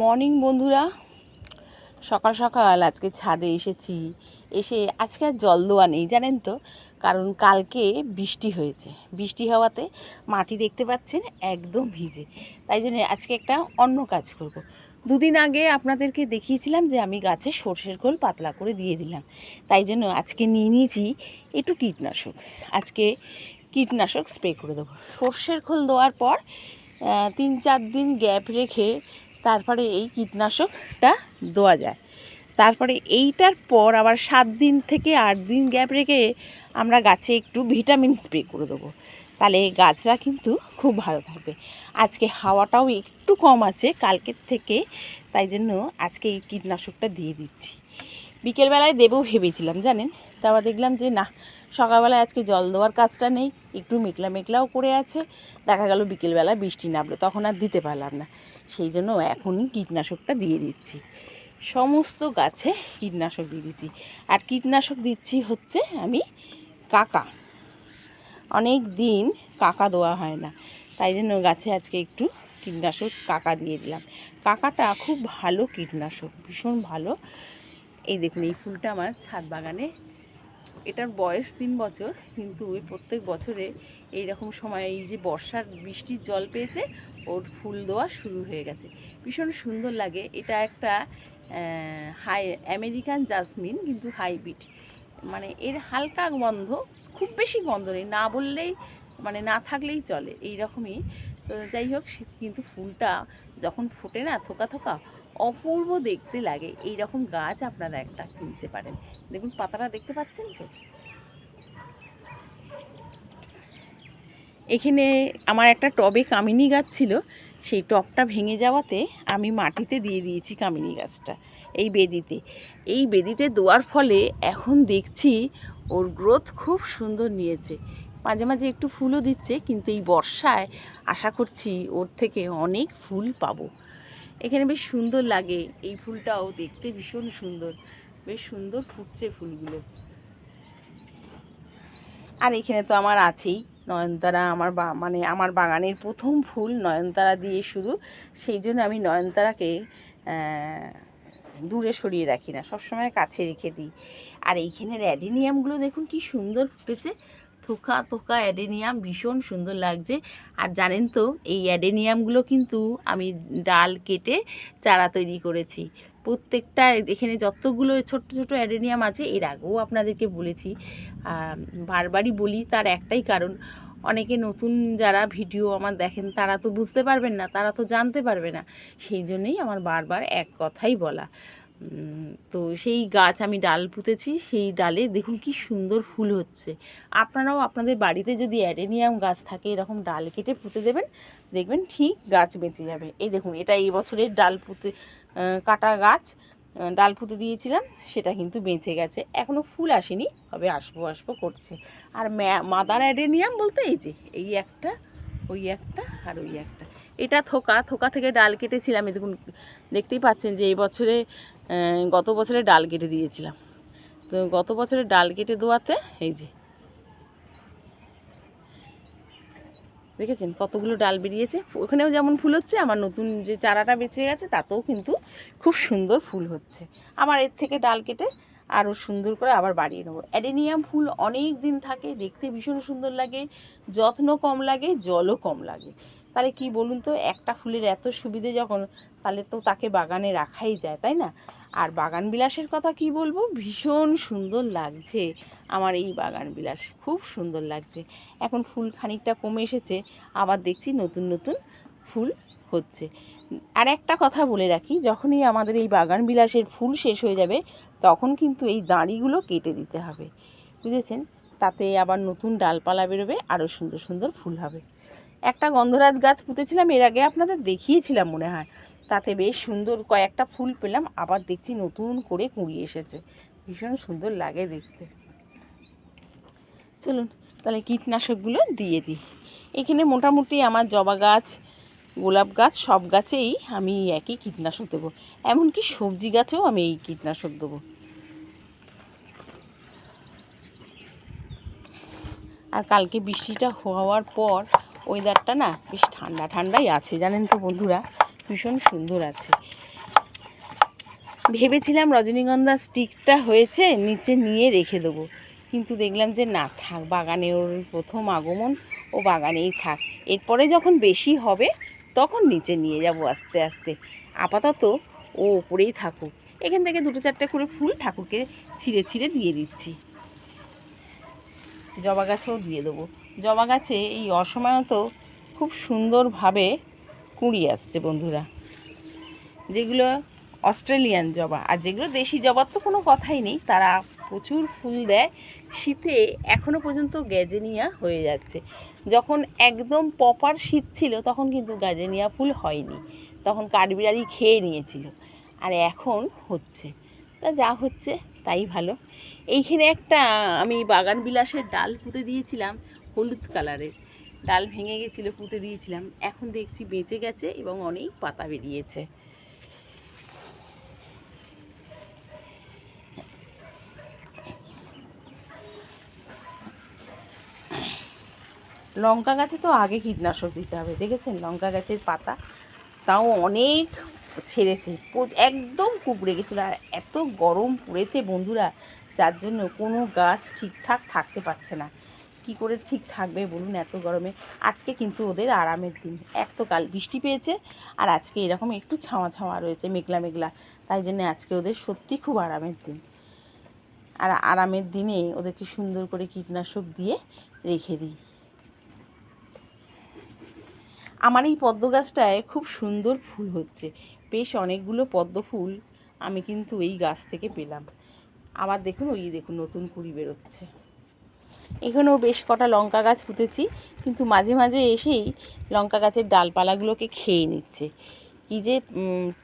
Morning বন্ধুরা, সকাল সকাল আজকে ছাদে এসেছি। এসে আজকে আর জল দেওয়া নেই জানেন তো, কারণ কালকে বৃষ্টি হয়েছে। বৃষ্টি হওয়াতে মাটি দেখতে পাচ্ছেন একদম ভিজে। তাই জন্য আজকে একটা অন্য কাজ করব। দুদিন আগে আপনাদেরকে দেখিয়েছিলাম যে আমি গাছে সর্ষের খোল পাতলা করে দিয়ে দিলাম। তাই জন্য আজকে নিয়ে নিয়েছি একটু কীটনাশক। আজকে কীটনাশক স্প্রে করে দেবো। সর্ষের খোল দেওয়ার পর 3-4 দিন গ্যাপ রেখে তারপরে এই কীটনাশকটা দেওয়া যায়। তারপরে এইটার পর আবার 7 দিন থেকে 8 দিন গ্যাপ রেখে আমরা গাছে একটু ভিটামিন স্প্রে করে দেবো। তাহলে গাছরা কিন্তু খুব ভালো থাকবে। আজকে হাওয়াটাও একটু কম আছে কালকের থেকে, তাই জন্য আজকে এই কীটনাশকটা দিয়ে দিচ্ছি। বিকেলবেলায় দেবো ভেবেছিলাম জানেন, তারপর দেখলাম যে না, সকালবেলায় আজকে জল দেওয়ার কাজটা নেই, একটু মেঘলা মেঘলাও করে আছে। দেখা গেল বিকেলবেলা বৃষ্টি নামলো, তখন আর দিতে পারলাম না। সেই জন্য এখনই কীটনাশকটা দিয়ে দিচ্ছি। সমস্ত গাছে কীটনাশক দিয়ে দিচ্ছি। আর কীটনাশক দিচ্ছি হচ্ছে আমি কাকা। অনেক দিন কাকা দেওয়া হয় না, তাই জন্য গাছে আজকে একটু কীটনাশক কাকা দিয়ে দিলাম। কাকাটা খুব ভালো কীটনাশক, ভীষণ ভালো। এই দেখুন, এই ফুলটা আমার ছাদ বাগানে, এটার বয়স 3 বছর, কিন্তু ওই প্রত্যেক বছরে এই রকম সময় এই যে বর্ষার বৃষ্টির জল পেয়েছে, ওর ফুল দেওয়া শুরু হয়ে গেছে। ভীষণ সুন্দর লাগে। এটা একটা আমেরিকান জাসমিন, কিন্তু হাইব্রিড। মানে এর হালকা গন্ধ, খুব বেশি গন্ধ নেই, না বললেই মানে না থাকলেই চলে এই রকমই। তো যাই হোক, কিন্তু ফুলটা যখন ফোটে না থোকা থোকা, অপূর্ব দেখতে লাগে। এই রকম গাছ আপনারা একটা কিনতে পারেন। দেখুন পাতাটা দেখতে পাচ্ছেন তো। এখানে আমার একটা টবে কামিনী গাছ ছিল, সেই টবটা ভেঙে যাওয়াতে আমি মাটিতে দিয়ে দিয়েছি কামিনী গাছটা এই বেদিতে দেওয়ার ফলে এখন দেখছি ওর গ্রোথ খুব সুন্দর নিয়েছে। মাঝে মাঝে একটু ফুলও দিচ্ছে, কিন্তু এই বর্ষায় আশা করছি ওর থেকে অনেক ফুল পাবো। এখানে বেশ সুন্দর লাগে, এই ফুলটাও দেখতে ভীষণ সুন্দর, বেশ সুন্দর ফুটছে ফুলগুলো। আর এখানে তো আমার আছেই নয়নতারা। মানে আমার বাগানের প্রথম ফুল নয়নতারা দিয়ে শুরু, সেই জন্য আমি নয়নতারাকে দূরে সরিয়ে রাখি না, সবসময় কাছে রেখে দিই। আর এইখানের অ্যাডেনিয়ামগুলো দেখুন কি সুন্দর ফুটেছে, থোকা থোকা অ্যাডেনিয়াম, ভীষণ সুন্দর লাগছে। আর জানেন তো, এই অ্যাডেনিয়ামগুলো কিন্তু আমি ডাল কেটে চারা তৈরি করেছি। প্রত্যেকটা এখানে যতগুলো ছোট্ট ছোট অ্যাডেনিয়াম আছে, এর আগেও আপনাদেরকে বলেছি, বারবারই বলি, তার একটাই কারণ, অনেকে নতুন যারা ভিডিও আমার দেখেন তারা তো বুঝতে পারবেন না, তারা তো জানতে পারবে না। সেই জন্যই আমার বারবার এক কথাই বলা। তো সেই গাছ আমি ডাল পুঁতেছি, সেই ডালে দেখুন কি সুন্দর ফুল হচ্ছে। আপনারাও আপনাদের বাড়িতে যদি অ্যাডেনিয়াম গাছ থাকে, এরকম ডাল কেটে পুঁতে দেবেন, দেখবেন ঠিক গাছ বেঁচে যাবে। এই দেখুন, এটা এই বছরের ডাল পুঁতে কাটা গাছ, ডাল পুঁতে দিয়েছিলাম, সেটা কিন্তু বেঁচে গেছে। এখনও ফুল আসেনি, তবে আসবো করছে। আর মাদার অ্যাডেনিয়াম বলতে এই একটা, ওই একটা, আর ওই একটা। এটা থোকা থোকা থেকে ডাল কেটেছিলাম। এই দেখুন, দেখতেই পাচ্ছেন যে এই বছরে, গত বছরে ডাল কেটে দিয়েছিলাম। তো গত বছরে ডাল কেটে দেওয়াতে এই যে দেখেছেন কতগুলো ডাল বেরিয়েছে। ওখানেও যেমন ফুল হচ্ছে, আমার নতুন যে চারাটা বেঁচে গেছে তাতেও কিন্তু খুব সুন্দর ফুল হচ্ছে। আবার এর থেকে ডাল কেটে আরও সুন্দর করে আবার বাড়িয়ে নেবো। অ্যাডেনিয়াম ফুল অনেক দিন থাকে, দেখতে ভীষণ সুন্দর লাগে, যত্ন কম লাগে, জলও কম লাগে। তাহলে কি বলুন তো, একটা ফুলের এত সুবিধে যখন, তাহলে তো তাকে বাগানে রাখাই যায়, তাই না? আর বাগান বিলাসের কথা কি বলবো, ভীষণ সুন্দর লাগছে। আমার এই বাগান বিলাস খুব সুন্দর লাগছে। এখন ফুল খানিকটা কমে এসেছে, আবার দেখছি নতুন নতুন ফুল হচ্ছে। আর একটা কথা বলে রাখি, যখনই আমাদের এই বাগান বিলাসের ফুল শেষ হয়ে যাবে, তখন কিন্তু এই দাঁড়িগুলো কেটে দিতে হবে, বুঝেছেন? তাতে আবার নতুন ডালপালা বেরোবে, আরও সুন্দর সুন্দর ফুল হবে। একটা গন্ধরাজ গাছ পুঁতেছিলাম, এর আগে আপনাদের দেখিয়েছিলাম মনে হয়, তাতে বেশ সুন্দর কয়েকটা ফুল পেলাম, আবার দেখছি নতুন করে কুঁড়ি এসেছে, ভীষণ সুন্দর লাগে দেখতে। চলুন তাহলে কীটনাশকগুলো দিয়ে দিই। এখানে মোটামুটি আমার জবা গাছ, গোলাপ গাছ, সব গাছেই আমি একই কীটনাশক দেবো, এমনকি সবজি গাছেও আমি এই কীটনাশক দেবো। আর কালকে বৃষ্টিটা হওয়ার পর ওয়েদারটা না বেশ ঠান্ডা ঠান্ডাই আছে জানেন তো বন্ধুরা, ভীষণ সুন্দর আছে। ভেবেছিলাম রজনীগন্ধা স্টিকটা হয়েছে নিচে নিয়ে রেখে দেবো, কিন্তু দেখলাম যে না থাক, বাগানে ওর প্রথম আগমন, ও বাগানেই থাক। এরপরে যখন বেশি হবে তখন নিচে নিয়ে যাব আস্তে আস্তে। আপাতত ও ওপরেই থাকুক। এখান থেকে 2-4টে করে ফুল ঠাকুরকে ছিঁড়ে ছিঁড়ে দিয়ে দিচ্ছি। জবা গাছেও দিয়ে দেবো। জবা গাছে এই অসময়ত খুব সুন্দরভাবে কুঁড়ি আসছে বন্ধুরা, যেগুলো অস্ট্রেলিয়ান জবা। আর যেগুলো দেশি জবার তো কোনো কথাই নেই, তারা প্রচুর ফুল দেয়। শীতে এখনও পর্যন্ত গ্যাজেনিয়া হয়ে যাচ্ছে। যখন একদম প্রপার শীত ছিল তখন কিন্তু গ্যাজেনিয়া ফুল হয়নি, তখন কাঠবিড়ালি খেয়ে নিয়েছিল। আর এখন হচ্ছে, তা যা হচ্ছে তাই ভালো। এইখানে একটা আমি বাগান বিলাসের ডাল পুঁতে দিয়েছিলাম, হলুদ কালারের ডাল ভেঙে গেছিলো, পুঁতে দিয়েছিলাম। এখন দেখছি বেঁচে গেছে এবং অনেক পাতা বেরিয়েছে। লঙ্কা গাছে তো আগে কীটনাশক দিতে হবে, দেখেছেন লঙ্কা গাছের পাতা তাও অনেক ছেড়েছে, একদম কুঁকড়ে গেছিলো। আর এত গরম পড়েছে বন্ধুরা, যার জন্য কোনো গাছ ঠিকঠাক থাকতে পারছে না। কি করে ঠিক থাকবে বলুন এত গরমে? আজকে কিন্তু ওদের আরামের দিন। এক তো কাল বৃষ্টি পেয়েছে, আর আজকে এরকম একটু ছাওয়া ছাওয়া রয়েছে, মেঘলা মেঘলা, তাই জন্য আজকে ওদের সত্যি খুব আরামের দিন। আর আরামের দিনে ওদেরকে সুন্দর করে কীটনাশক দিয়ে রেখে দিই। আমার এই পদ্ম গাছটায় খুব সুন্দর ফুল হচ্ছে, বেশ অনেকগুলো পদ্ম ফুল আমি কিন্তু এই গাছ থেকে পেলাম। আবার দেখুন, ওই দেখুন নতুন কুঁড়ি বেরোচ্ছে। এখানেও বেশ কটা লঙ্কা গাছ পুঁতেছি, কিন্তু মাঝে মাঝে এসেই লঙ্কা গাছের ডালপালাগুলোকে খেয়ে নিচ্ছে। কী যে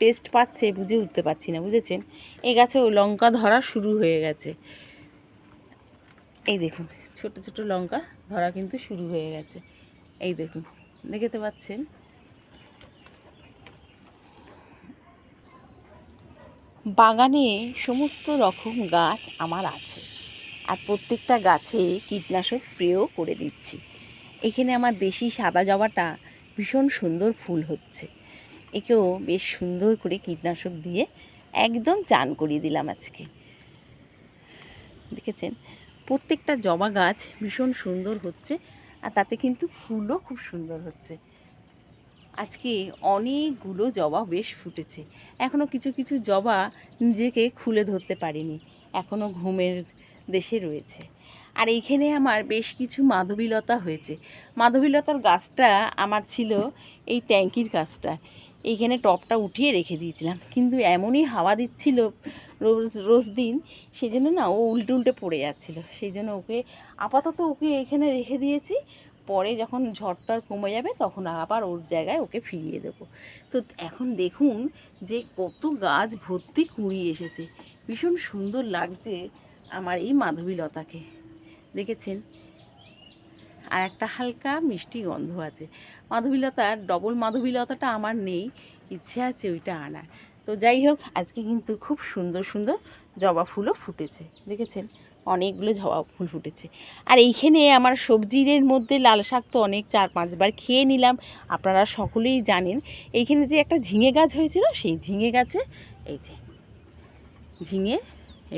টেস্ট পাচ্ছে বুঝে উঠতে পারছি না, বুঝেছেন? এই গাছেও লঙ্কা ধরা শুরু হয়ে গেছে। এই দেখুন ছোট ছোট লঙ্কা ধরা কিন্তু শুরু হয়ে গেছে। এই দেখুন, দেখতে পাচ্ছেন? বাগানে সমস্ত রকম গাছ আমার আছে, আর প্রত্যেকটা গাছে কীটনাশক স্প্রেও করে দিচ্ছি। এখানে আমার দেশি সাদা জবাটা ভীষণ সুন্দর ফুল হচ্ছে, একেও বেশ সুন্দর করে কীটনাশক দিয়ে একদম চান করিয়ে দিলাম আজকে। দেখেছেন, প্রত্যেকটা জবা গাছ ভীষণ সুন্দর হচ্ছে, আর তাতে কিন্তু ফুলও খুব সুন্দর হচ্ছে। আজকে অনেকগুলো জবা বেশ ফুটেছে। এখনও কিছু কিছু জবা নিজেকে খুলে ধরতে পারিনি, এখনও ঘুমের দেশে রয়েছে। আর এইখানে আমার বেশ কিছু মাধবীলতা হয়েছে। মাধবীলতার গাছটা আমার ছিল এই ট্যাঙ্কির গাছটা, এইখানে টপটা উঠিয়ে রেখে দিয়েছিলাম, কিন্তু এমনই হাওয়া দিচ্ছিল রোজ রোজ দিন, সেই জন্য না ও উল্টে উল্টে পড়ে যাচ্ছিলো। সেই জন্য আপাতত ওকে এখানে রেখে দিয়েছি। পরে যখন ঝড়টার কমে যাবে তখন আবার ওর জায়গায় ওকে ফিরিয়ে দেবো। তো এখন দেখুন যে কত গাছ ভর্তি কুঁড়ি এসেছে, ভীষণ সুন্দর লাগছে আমার এই মাধবীলতাকে, দেখেছেন? আর একটা হালকা মিষ্টি গন্ধ আছে। মাধবীলতার ডবল মাধবীলতাটা আমার নেই, ইচ্ছে আছে ওইটা আনার। তো যাই হোক, আজকে কিন্তু খুব সুন্দর সুন্দর জবা ফুলও ফুটেছে, দেখেছেন? অনেকগুলো জবা ফুল ফুটেছে। আর এইখানে আমার সবজির মধ্যে লাল শাক তো অনেক 4-5 বার খেয়ে নিলাম, আপনারা সকলেই জানেন। এইখানে যে একটা ঝিঙে গাছ হয়েছিল, সেই ঝিঙে গাছে এই যে ঝিঙে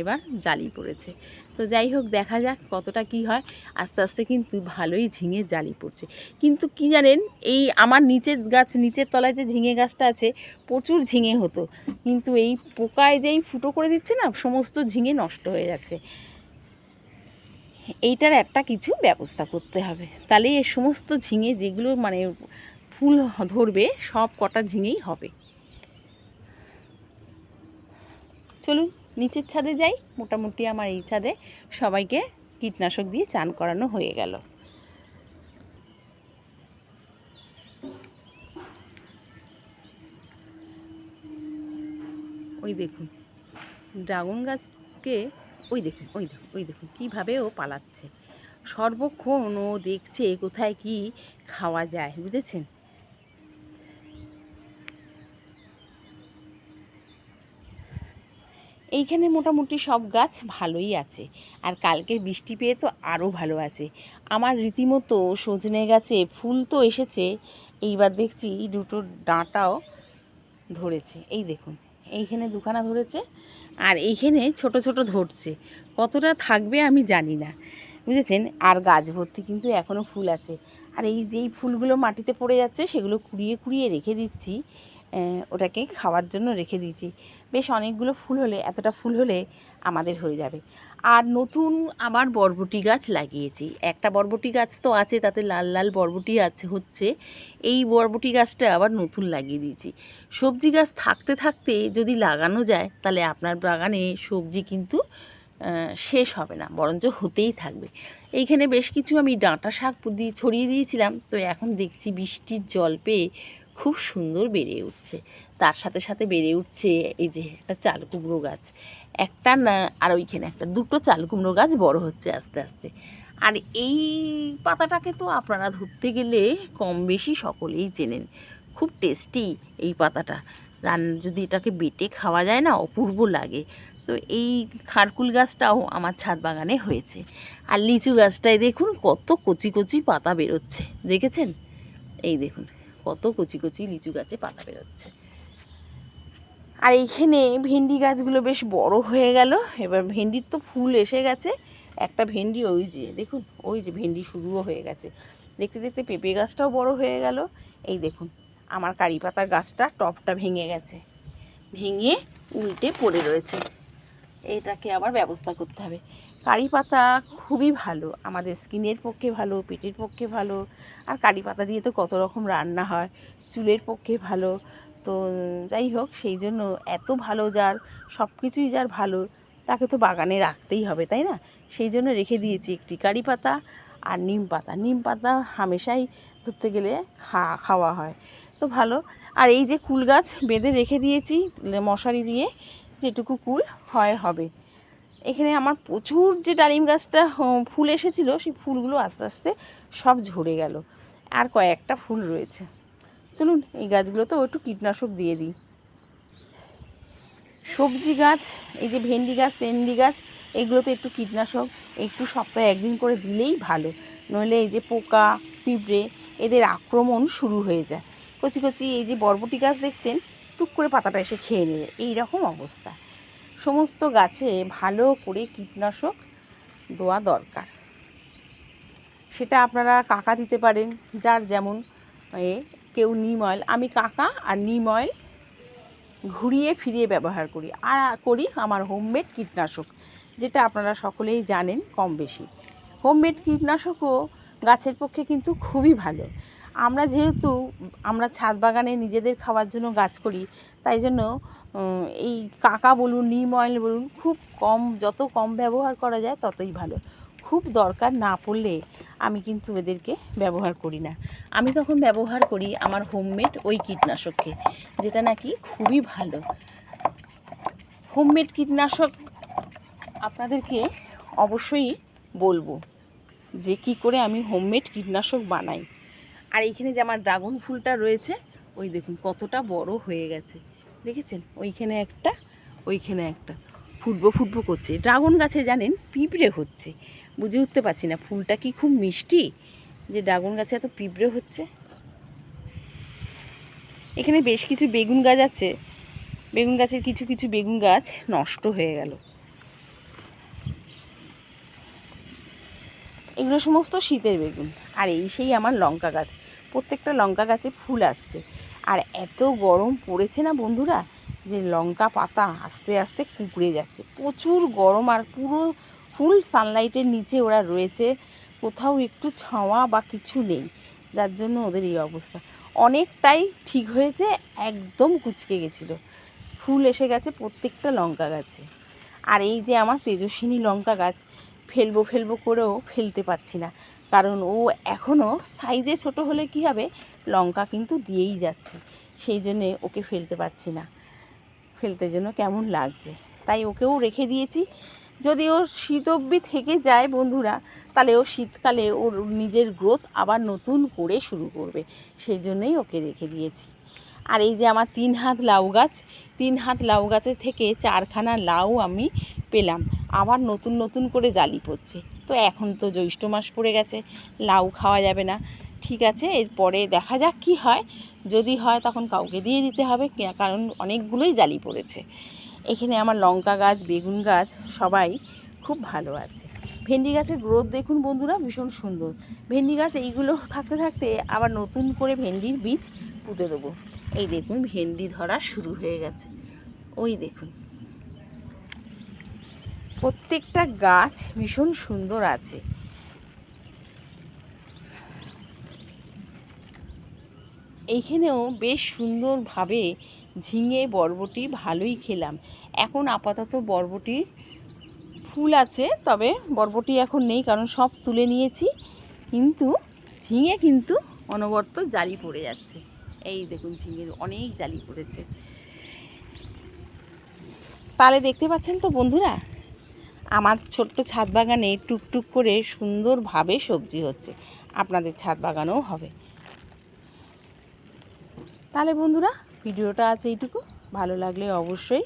এবার জালি পড়েছে। তো যাই হোক, দেখা যাক কতটা কি হয়। আস্তে আস্তে কিন্তু ভালোই ঝিঙে জালি পড়ছে। কিন্তু কি জানেন, এই আমার নিচের তলায় যে ঝিঙে গাছটা আছে, প্রচুর ঝিঙে হতো, কিন্তু এই পোকায় যেই ফুটো করে দিচ্ছে না, সমস্ত ঝিঙে নষ্ট হয়ে যাচ্ছে। এইটার একটা কিছু ব্যবস্থা করতে হবে, তাহলে এই সমস্ত ঝিঙে যেগুলো মানে ফুল ধরবে, সব কটা ঝিঙেই হবে। চলুন নিচের ছাদে যাই। মোটামুটি আমার এই ছাদে সবাইকে কীটনাশক দিয়ে চান করানো হয়ে গেল। ওই দেখুন ড্রাগন গাছকে, ওই দেখুন ওই দেখুন ওই দেখুন কীভাবে ও পালাচ্ছে। সর্বক্ষণ ও দেখছে কোথায় কি খাওয়া যায়, বুঝেছেন? এইখানে মোটামুটি সব গাছ ভালোই আছে, আর কালকের বৃষ্টি পেয়ে তো আরও ভালো আছে। আমার রীতিমতো সজনে গাছে ফুল তো এসেছে, এইবার দেখছি দুটো ডাঁটাও ধরেছে, এই দেখুন এইখানে দুখানা ধরেছে আর এইখানে ছোট ছোট ধরছে। কতটা থাকবে আমি জানি না, বুঝেছেন। আর গাছ ভর্তি কিন্তু এখনও ফুল আছে। আর এই যেই ফুলগুলো মাটিতে পড়ে যাচ্ছে সেগুলো কুড়িয়ে কুড়িয়ে রেখে দিচ্ছি, ওটাকে খাওয়ার জন্য রেখে দিয়েছি। বেশ অনেকগুলো ফুল হলে, এতটা ফুল হলে আমাদের হয়ে যাবে। আর নতুন আবার বরবটি গাছ লাগিয়েছি। একটা বরবটি গাছ তো আছে, তাতে লাল লাল বরবটি হচ্ছে। এই বরবটি গাছটা আবার নতুন লাগিয়ে দিয়েছি। সবজি গাছ থাকতে থাকতে যদি লাগানো যায় তাহলে আপনার বাগানে সবজি কিন্তু শেষ হবে না, বরঞ্চ হতেই থাকবে। এইখানে বেশ কিছু আমি ডাঁটা শাক ছড়িয়ে দিয়েছিলাম, তো এখন দেখছি বৃষ্টির জল পেয়ে খুব সুন্দর বেড়ে উঠছে। তার সাথে সাথে বেড়ে উঠছে এই যে একটা চাল কুমড়ো গাছ, একটা না আর ওইখানে একটা, দুটো চাল কুমড়ো গাছ বড় হচ্ছে আস্তে আস্তে। আর এই পাতাটাকে তো আপনারা ধরতে গেলে কম বেশি সকলেই চেনেন, খুব টেস্টি এই পাতাটা। যদি এটাকে বেটে খাওয়া যায় না, অপূর্ব লাগে। তো এই খারকুল গাছটাও আমার ছাদ বাগানে হয়েছে। আর লিচু গাছটায় দেখুন কত কচি কচি পাতা বেরোচ্ছে, দেখেছেন? এই দেখুন কত কচি কচি লিচু গাছে পাতা বেরোচ্ছে। আর এইখানে ভেন্ডি গাছগুলো বেশ বড় হয়ে গেল। এবার ভেন্ডির তো ফুল এসে গেছে। একটা ভেন্ডি ওই যে দেখুন, ওই যে ভেন্ডি শুরুও হয়ে গেছে। দেখতে দেখতে পেঁপে গাছটাও বড় হয়ে গেল। এই দেখুন আমার কারি পাতার গাছটা টপটা ভেঙে গেছে, ভেঙে উল্টে পড়ে রয়েছে। এইটাকে আবার ব্যবস্থা করতে হবে। কারি পাতা খুবই ভালো, আমাদের স্কিনের পক্ষে ভালো, পেটের পক্ষে ভালো। আর কারি পাতা দিয়ে তো কত রকম রান্না হয়, চুলের পক্ষে ভালো। তো যাই হোক, সেই জন্য এত ভালো যার, সব কিছুই যার ভালো, তাকে তো বাগানে রাখতেই হবে, তাই না? সেই জন্য রেখে দিয়েছি একটি কারি পাতা আর নিম পাতা। নিম পাতা হামেশাই ধরতে গেলে খাওয়া হয়, তো ভালো। আর এই যে কুল গাছ বেঁধে রেখে দিয়েছি মশারি দিয়ে, যেটুকু কুল হবে। এখানে আমার প্রচুর যে ডালিম গাছটা ফুল এসেছিলো, সেই ফুলগুলো আস্তে আস্তে সব ঝরে গেল। আর কয়েকটা ফুল রয়েছে। চলুন এই গাছগুলোতেও একটু কীটনাশক দিয়ে দিই। সবজি গাছ, এই যে ভেন্ডি গাছ, টেন্ডি গাছ, এগুলোতে একটু কীটনাশক একটু সপ্তাহে একদিন করে দিলেই ভালো। নইলে এই যে পোকা পিঁপড়ে, এদের আক্রমণ শুরু হয়ে যায়। কচি কচি এই যে বরবটি গাছ দেখছেন, টুক করে পাতাটা এসে খেয়ে নেবে, এই রকম অবস্থা। সমস্ত গাছে ভালো করে কীটনাশক দেওয়া দরকার। সেটা আপনারা কাকা দিতে পারেন, যার যেমন কেউ নিম অয়েল, আমি কাকা আর নিম অয়েল ঘুরিয়ে ফিরিয়ে ব্যবহার করি। আর করি আমার হোমমেড কীটনাশক, যেটা আপনারা সকলেই জানেন কম বেশি। হোমমেড কীটনাশকও গাছের পক্ষে কিন্তু খুবই ভালো। আমরা ছাদ বাগানে নিজেদের খাওয়ার জন্য গাছ করি, তাই জন্য এই কাকা বলুন, নিম অয়েল বলুন, খুব কম, যত কম ব্যবহার করা যায় ততই ভালো। খুব দরকার না পড়লে আমি কিন্তু এদেরকে ব্যবহার করি না। আমি তখন ব্যবহার করি আমার হোমমেড ওই কীটনাশককে, যেটা নাকি খুবই ভালো। হোমমেড কীটনাশক আপনাদেরকে অবশ্যই বলবো যে কী করে আমি হোমমেড কীটনাশক বানাই। আর এইখানে যে আমার ড্রাগন ফুলটা রয়েছে, ওই দেখুন কতটা বড় হয়ে গেছে, দেখেছেন? ওইখানে একটা, ওইখানে একটা ফুটবো করছে। ড্রাগন গাছে জানেন পিঁপড়ে হচ্ছে, বুঝে উঠতে পারছি না ফুলটা কি খুব মিষ্টি যে ড্রাগন গাছে এত পিঁপড়ে হচ্ছে। এখানে বেশ কিছু বেগুন গাছ আছে, বেগুন গাছের কিছু কিছু বেগুন গাছ নষ্ট হয়ে গেল। এগুলো সমস্ত শীতের বেগুন। আর এই সেই আমার লঙ্কা গাছ, প্রত্যেকটা লঙ্কা গাছে ফুল আসছে। আর এত গরম পড়েছে না বন্ধুরা, যে লঙ্কা পাতা আস্তে আস্তে কুঁকড়ে যাচ্ছে, প্রচুর গরম। আর পুরো ফুল সানলাইটের নিচে ওরা রয়েছে, কোথাও একটু ছাওয়া বা কিছু নেই, যার জন্য ওদের এই অবস্থা। অনেকটাই ঠিক হয়েছে, একদম কুঁচকে গেছিলো, ফুল এসে গেছে প্রত্যেকটা লঙ্কা গাছে। আর এই যে আমার তেজস্বিনী লঙ্কা গাছ, ফেলবো করেও ফেলতে পারছি না, কারণ ও এখনও সাইজে ছোট হলে কী হবে, লঙ্কা কিন্তু দিয়েই যাচ্ছে, সেই জন্যে ওকে ফেলতে পারছি না। ফেলতে জন্য কেমন লাগছে, তাই ওকেও রেখে দিয়েছি। যদি ও শীত অবধি থেকে যায় বন্ধুরা, তাহলে ও শীতকালে ওর নিজের গ্রোথ আবার নতুন করে শুরু করবে, সেই জন্যই ওকে রেখে দিয়েছি। আর এই যে আমার 3 হাত লাউ গাছ, 3 হাত লাউ গাছের থেকে 4খানা লাউ আমি পেলাম, আবার নতুন করে জালি পড়ছে। তো এখন তো জ্যৈষ্ঠ মাস পড়ে গেছে, লাউ খাওয়া যাবে না, ঠিক আছে, এরপরে দেখা যাক কি হয়। যদি হয় তখন কাউকে দিয়ে দিতে হবে, কারণ অনেকগুলোই জালি পড়েছে। এখানে আমার লঙ্কা গাছ, বেগুন গাছ সবাই খুব ভালো আছে। ভেন্ডি গাছের গ্রোথ দেখুন বন্ধুরা, ভীষণ সুন্দর। ভেন্ডি গাছ এইগুলো থাকতে থাকতে আবার নতুন করে ভেন্ডির বীজ পুঁতে দেবো। এই দেখুন ভেন্ডি ধরা শুরু হয়ে গেছে, ওই দেখুন। প্রত্যেকটা গাছ ভীষণ সুন্দর আছে। এইখানেও বেশ সুন্দরভাবে ঝিঙে বরবটি ভালোই খেলাম। এখন আপাতত বরবটির ফুল আছে, তবে বরবটি এখন নেই কারণ সব তুলে নিয়েছি। কিন্তু ঝিঙে কিন্তু অনবরত জালি পড়ে যাচ্ছে। এই দেখুন ঝিঙের অনেক জালি পড়েছে। তাহলে দেখতে পাচ্ছেন তো বন্ধুরা, আমার ছোট্ট ছাদ বাগানে টুকটুক করে সুন্দরভাবে সবজি হচ্ছে। আপনাদের ছাদ বাগানেও হবে। তাহলে বন্ধুরা, ভিডিওটা আছে এইটুকু। ভালো লাগলে অবশ্যই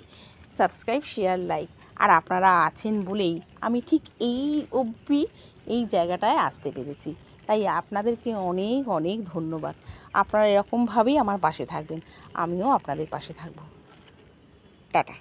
সাবস্ক্রাইব, শেয়ার, লাইক। আর আপনারা আছেন বলেই আমি ঠিক এই অবধি এই জায়গাটায় আসতে পেরেছি, তাই আপনাদেরকে অনেক অনেক ধন্যবাদ। আপনারা এরকমভাবেই আমার পাশে থাকবেন, আমিও আপনাদের পাশে থাকব। টাটা।